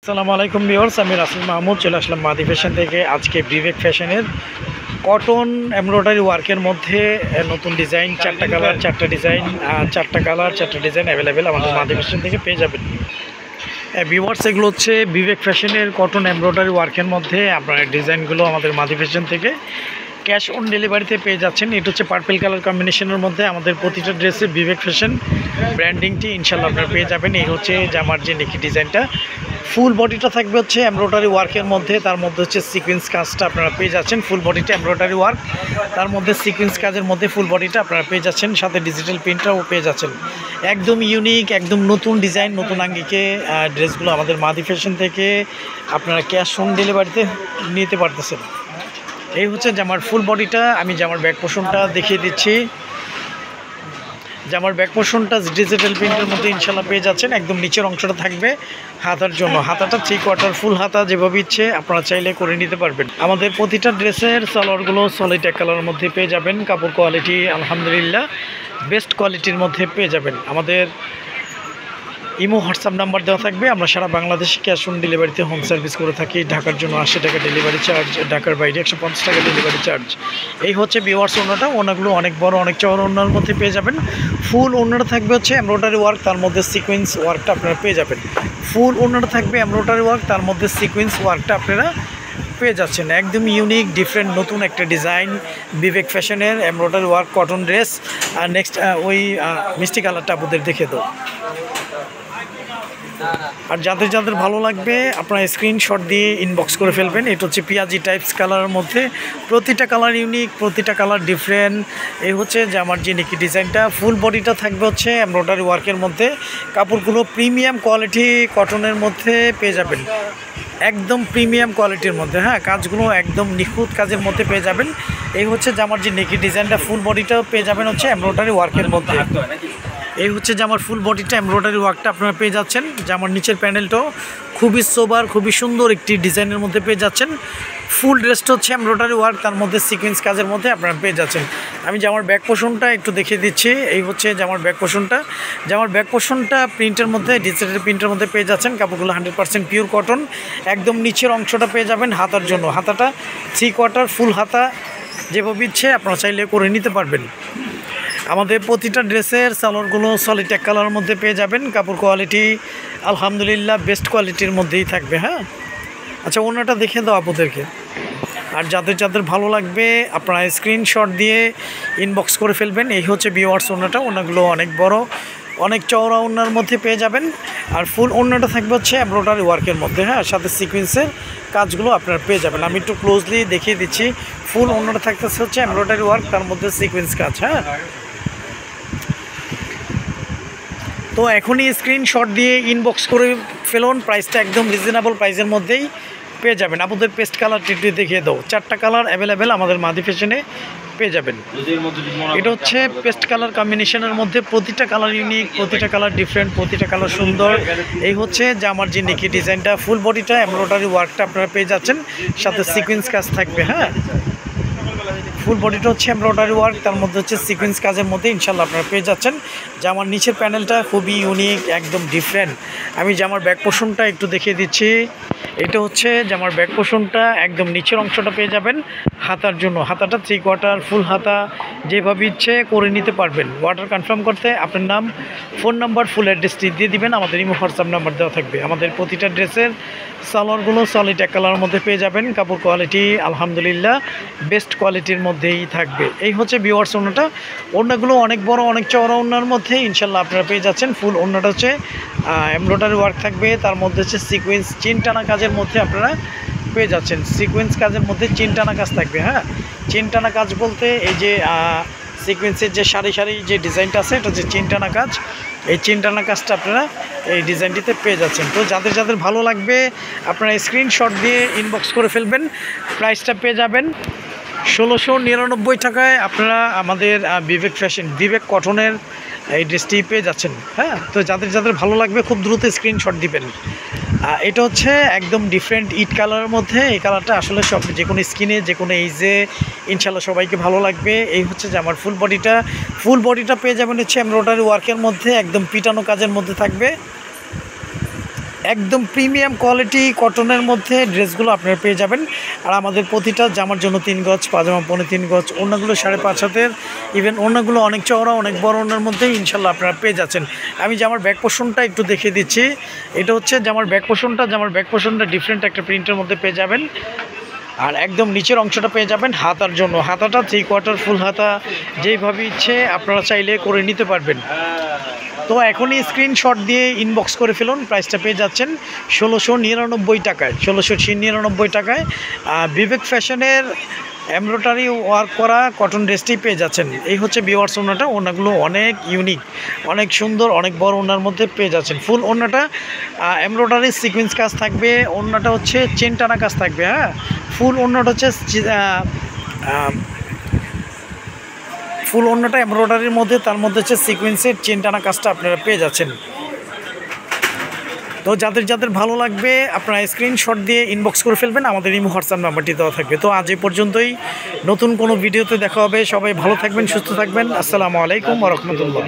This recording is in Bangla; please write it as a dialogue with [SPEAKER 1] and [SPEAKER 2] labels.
[SPEAKER 1] আসসালামু আলাইকুম ভিউয়ার্স, আমি রাসেল মাহমুদ চলে আসলাম মাদি ফ্যাশন থেকে। আজকে বিবেক ফ্যাশনের কটন এমব্রয়ডারি ওয়ার্কের মধ্যে নতুন ডিজাইন, চারটা কালার চারটা ডিজাইন অ্যাভেলেবেল আমাদের মাদি ফ্যাশন থেকে পেয়ে যাবেন। ভিউয়ার্স, এগুলো হচ্ছে বিবেক ফ্যাশনের কটন এমব্রয়ডারি ওয়ার্কের মধ্যে আপনার ডিজাইনগুলো আমাদের মাদি ফ্যাশন থেকে ক্যাশ অন ডেলিভারিতে পেয়ে যাচ্ছেন। এটা হচ্ছে পার্পল কালার কম্বিনেশনের মধ্যে আমাদের প্রতিটা ড্রেসে বিবেক ফ্যাশন ব্র্যান্ডিংটি ইনশাল্লাহ আপনারা পেয়ে যাবেন। এই হচ্ছে জামার যে নেকি ডিজাইনটা, ফুল বডিটা থাকবে হচ্ছে এমব্রয়ডারি ওয়ার্কের মধ্যে, তার মধ্যে হচ্ছে সিকোয়েন্স কাজটা আপনারা পেয়ে যাচ্ছেন। ফুল বডিটা এমব্রয়ডারি ওয়ার্ক, তার মধ্যে সিকোয়েন্স কাজের মধ্যে ফুল বডিটা আপনারা পেয়ে যাচ্ছেন, সাথে ডিজিটাল প্রিন্টটাও পেয়ে যাচ্ছেন। একদম ইউনিক, একদম নতুন ডিজাইন, নতুন আঙ্গিকে ড্রেসগুলো আমাদের মাদি ফ্যাশন থেকে আপনারা ক্যাশ অন ডেলিভারিতে নিতে পারতেছেন। এই হচ্ছে জামার ফুল বডিটা। আমি জামার ব্যাক পোর্শনটা দেখিয়ে দিচ্ছি। জামার ব্যাক পোর্শনটা ডিজিটাল প্রিন্টের মধ্যে ইনশাল্লাহ পেয়ে যাচ্ছেন। একদম নিচের অংশটা থাকবে হাতার জন্য, হাতাটা 3/4 ফুল হাতা, যেভাবে ইচ্ছে আপনারা চাইলে করে নিতে পারবেন। আমাদের প্রতিটা ড্রেসের সালোয়ারগুলো সলিড এক কালারের মধ্যে পেয়ে যাবেন। কাপড় কোয়ালিটি আলহামদুলিল্লাহ বেস্ট কোয়ালিটির মধ্যে পেয়ে যাবেন। আমাদের ইমো হোয়াটসঅ্যাপ নাম্বার দেওয়া থাকবে। আমরা সারা বাংলাদেশে ক্যাশ অন ডেলিভারিতে হোম সার্ভিস করে থাকি। ঢাকার জন্য 80 টাকা ডেলিভারি চার্জ, ঢাকার বাইরে 150 টাকা ডেলিভারি চার্জ। এই হচ্ছে ভিউয়ার্স ওড়নাটা। ওড়নাগুলো অনেক বড়, অনেক চওড়া ওড়নার মধ্যে পেয়ে যাবেন। ফুল ওড়নাটা থাকবে হচ্ছে এমব্রয়ডারি ওয়ার্ক, তার মধ্যে সিকোয়েন্স ওয়ার্কটা আপনারা পেয়ে যাবেন। ফুল ওড়নাটা থাকবে এমব্রয়ডারি ওয়ার্ক, তার মধ্যে সিকোয়েন্স ওয়ার্কটা আপনারা পেয়ে যাচ্ছেন। একদম ইউনিক, ডিফারেন্ট, নতুন একটা ডিজাইন বিবেক ফ্যাশনের এমব্রয়ডারি ওয়ার্ক কটন ড্রেস। আর নেক্সট ওই মিষ্টি কালারটা আপনাদের দেখে দাও। আর যাদের যাদের ভালো লাগবে আপনারা স্ক্রিনশট দিয়ে ইনবক্স করে ফেলবেন। এটা হচ্ছে পেঁয়াজি টাইপস কালারের মধ্যে, প্রতিটা কালার ইউনিক, প্রতিটা কালার ডিফারেন্ট। এই হচ্ছে যে আমার যে নেকি ডিজাইনটা, ফুল বডিটা থাকবে হচ্ছে এমব্রয়ডারি ওয়ার্কের মধ্যে। কাপড়গুলো প্রিমিয়াম কোয়ালিটি কটনের মধ্যে পেয়ে যাবেন, একদম প্রিমিয়াম কোয়ালিটির মধ্যে। হ্যাঁ, কাজগুলো একদম নিখুঁত কাজের মধ্যে পেয়ে যাবেন। এই হচ্ছে যে আমার যে নেকি ডিজাইনটা, ফুল বডিটাও পেয়ে যাবেন হচ্ছে এমব্রয়ডারি ওয়ার্কের মধ্যে। এই হচ্ছে যে আমার ফুল বডিটা এমব্রয়ডারি ওয়ার্কটা আপনারা পেয়ে যাচ্ছেন। জামার নিচের প্যানেলটাও খুবই সোবার, খুবই সুন্দর একটি ডিজাইনের মধ্যে পেয়ে যাচ্ছেন। ফুল ড্রেসটা হচ্ছে এমব্রয়ডারি ওয়ার্ক, তার মধ্যে সিকোয়েন্স কাজের মধ্যে আপনারা পেয়ে যাচ্ছেন। আমি জামার ব্যাক পোর্শনটা একটু দেখিয়ে দিচ্ছি। এই হচ্ছে জামার ব্যাক পোর্শনটা। জামার ব্যাক পোর্শনটা প্রিন্টের মধ্যে, ডিজিটাল প্রিন্টের মধ্যে পেয়ে যাচ্ছেন। কাপড়গুলো 100% পিওর কটন। একদম নিচের অংশটা পেয়ে যাবেন হাতার জন্য, হাতাটা 3/4 ফুল হাতা, যেভাবে ইচ্ছে আপনারা চাইলে করে নিতে পারবেন। আমাদের প্রতিটা ড্রেসের সালোয়ারগুলো সলিড এক কালারের মধ্যে পেয়ে যাবেন। কাপড় কোয়ালিটি আলহামদুলিল্লাহ বেস্ট কোয়ালিটির মধ্যেই থাকবে। হ্যাঁ, আচ্ছা, ওনাটা দেখে দাও আপনাদেরকে। আর যাদের যাদের ভালো লাগবে আপনারা স্ক্রিনশট দিয়ে ইনবক্স করে ফেলবেন। এই হচ্ছে ভিউয়ার্স ওনাটা। ওনাগুলো অনেক বড়, অনেক চওড়া ওনার মধ্যে পেয়ে যাবেন। আর ফুল ওনাটা থাকবে হচ্ছে এমব্রয়ডারি ওয়ার্কের মধ্যে। হ্যাঁ, সাথে সিকোয়েন্সের কাজগুলো আপনারা পেয়ে যাবেন। আমি একটু ক্লোজলি দেখিয়ে দিচ্ছি। ফুল ওনাটা থাকতেছে হচ্ছে এমব্রয়ডারি ওয়ার্ক, তার মধ্যে সিকোয়েন্স কাজ। হ্যাঁ, তো এখনই স্ক্রিনশট দিয়ে ইনবক্স করে ফেলুন। প্রাইসটা একদম রিজনেবল প্রাইসের মধ্যেই পেয়ে যাবেন। আপনাদের পেস্ট কালারটি দেখিয়ে দাও। 4টা কালার অ্যাভেলেবেল আমাদের মাদি ফ্যাশনে পেয়ে যাবেন। এটা হচ্ছে পেস্ট কালার কম্বিনেশনের মধ্যে, প্রতিটা কালার ইউনিক, প্রতিটা কালার ডিফারেন্ট, প্রতিটা কালার সুন্দর। এই হচ্ছে যে আমার যে নেকি ডিজাইনটা, ফুল বডিটা এমব্রয়ডারি ওয়ার্কটা আপনারা পেয়ে যাচ্ছেন, সাথে সিকোয়েন্স কাজ থাকবে। হ্যাঁ, ফুল বডিটা হচ্ছে এমব্রয়ডারি ওয়ার্ক, তার মধ্যে হচ্ছে সিকোয়েন্স কাজের মধ্যে ইনশাল্লাহ আপনারা পেয়ে যাচ্ছেন। জামার নিচের প্যানেলটা খুবই ইউনিক, একদম ডিফারেন্ট। আমি জামার ব্যাক পোর্শনটা একটু দেখিয়ে দিচ্ছি। এটা হচ্ছে জামার ব্যাক পোর্শনটা, একদম নিচের অংশটা পেয়ে যাবেন হাতার জন্য, হাতাটা 3/4 ফুল হাতা, যেভাবে ইচ্ছে করে নিতে পারবেন। অর্ডার কনফার্ম করতে আপনার নাম, ফোন নাম্বার, ফুল অ্যাড্রেসটি দিয়ে দিবেন। আমাদের ইমো হোয়াটসঅ্যাপ নাম্বার দেওয়া থাকবে। আমাদের প্রতিটা ড্রেসের সালোয়ারগুলো সলিড এক কালারের মধ্যে পেয়ে যাবেন। কাপড় কোয়ালিটি আলহামদুলিল্লাহ বেস্ট কোয়ালিটির মধ্যেই থাকবে। এই হচ্ছে ভিউয়ার্স ওড়নাটা। ওড়নাগুলো অনেক বড়, অনেক চওড়া ওড়নার মধ্যে ইনশাল্লাহ আপনারা পেয়ে যাচ্ছেন। ফুল ওড়নাটা হচ্ছে এমব্রয়ডারি ওয়ার্ক থাকবে, তার মধ্যে হচ্ছে সিকোয়েন্স চেন টানা কাজের মধ্যে আপনারা পেয়ে যাচ্ছেন। সিকোয়েন্স কাজের মধ্যে চেন টানা কাজ থাকবে। হ্যাঁ, চেন টানা কাজ বলতে এই যে সিকোয়েন্সের যে সারি সারি যে ডিজাইনটা আছে, এটা হচ্ছে চেন টানা কাজ। এই চেন টানা কাজটা আপনারা এই ডিজাইনটিতে পেয়ে যাচ্ছেন। তো যাদের যাদের ভালো লাগবে আপনারা স্ক্রিনশট দিয়ে ইনবক্স করে ফেলবেন। প্রাইসটা পেয়ে যাবেন 1699 টাকায়। আপনারা আমাদের বিবেক ফ্যাশন, বিবেক কটনের এই ড্রেসটি পেয়ে যাচ্ছেন। হ্যাঁ, তো যাদের যাদের ভালো লাগবে খুব দ্রুত স্ক্রিনশট দিবেন। এটা হচ্ছে একদম ডিফারেন্ট ইট কালারের মধ্যে। এই কালারটা আসলে সব যে কোনো স্কিনে, যে কোনো এইজে ইনশাল্লাহ সবাইকে ভালো লাগবে। এই হচ্ছে যে আমার ফুল বডিটা পেয়ে যাবেন হচ্ছে এমব্রয়ডারি ওয়ার্কের মধ্যে, একদম পিটানো কাজের মধ্যে থাকবে। একদম প্রিমিয়াম কোয়ালিটি কটনের মধ্যে ড্রেসগুলো আপনারা পেয়ে যাবেন। আর আমাদের প্রতিটা জামার জন্য 3 গজ, পাজামা 3.5 গজ, ওড়নাগুলো 5.5 হাতের, ইভেন ওড়নাগুলো অনেক চওড়া, অনেক বড় ওড়নার মধ্যেই ইনশাল্লাহ আপনারা পেয়ে যাচ্ছেন। আমি জামার ব্যাক পোর্শনটা একটু দেখিয়ে দিচ্ছি। এটা হচ্ছে জামার ব্যাক পোর্শনটা ডিফারেন্ট একটা প্রিন্টের মধ্যে পেয়ে যাবেন। আর একদম নিচের অংশটা পেয়ে যাবেন হাতার জন্য, হাতাটা 3/4 ফুল হাতা, যেইভাবে ইচ্ছে আপনারা চাইলে করে নিতে পারবেন। তো এখনই স্ক্রিনশট দিয়ে ইনবক্স করে ফেলুন, প্রাইসটা পেয়ে যাচ্ছেন 1699 টাকায়, 1699 টাকায়। বিবেক ফ্যাশনের এমব্রয়ডারি ওয়ার্ক করা কটন ড্রেসটি পেয়ে যাচ্ছেন। এই হচ্ছে ভিউয়ার্স ওড়নাটা, ওড়নাগুলো অনেক ইউনিক, অনেক সুন্দর, অনেক বড় ওড়নার মধ্যে পেয়ে যাচ্ছেন। ফুল ওড়নাটা এমব্রয়ডারি সিকোয়েন্স কাজ থাকবে, ওড়নাটা হচ্ছে চেন টানা কাজ থাকবে। হ্যাঁ, ফুল ওড়নাটা হচ্ছে ফুল ওড়নাটা এমব্রয়ডারির মধ্যে, তার মধ্যে হচ্ছে সিকোয়েন্সের চেন টানা কাজটা আপনারা পেয়ে যাচ্ছেন। তো যাদের যাদের ভালো লাগবে আপনারা স্ক্রিনশট দিয়ে ইনবক্স করে ফেলবেন, আমাদের এই হোয়াটসঅ্যাপ নাম্বারটি দেওয়া থাকবে। তো আজ এই পর্যন্তই, নতুন কোনো ভিডিওতে দেখা হবে। সবাই ভালো থাকবেন, সুস্থ থাকবেন। আসসালামু আলাইকুম ওয়া রাহমাতুল্লাহ।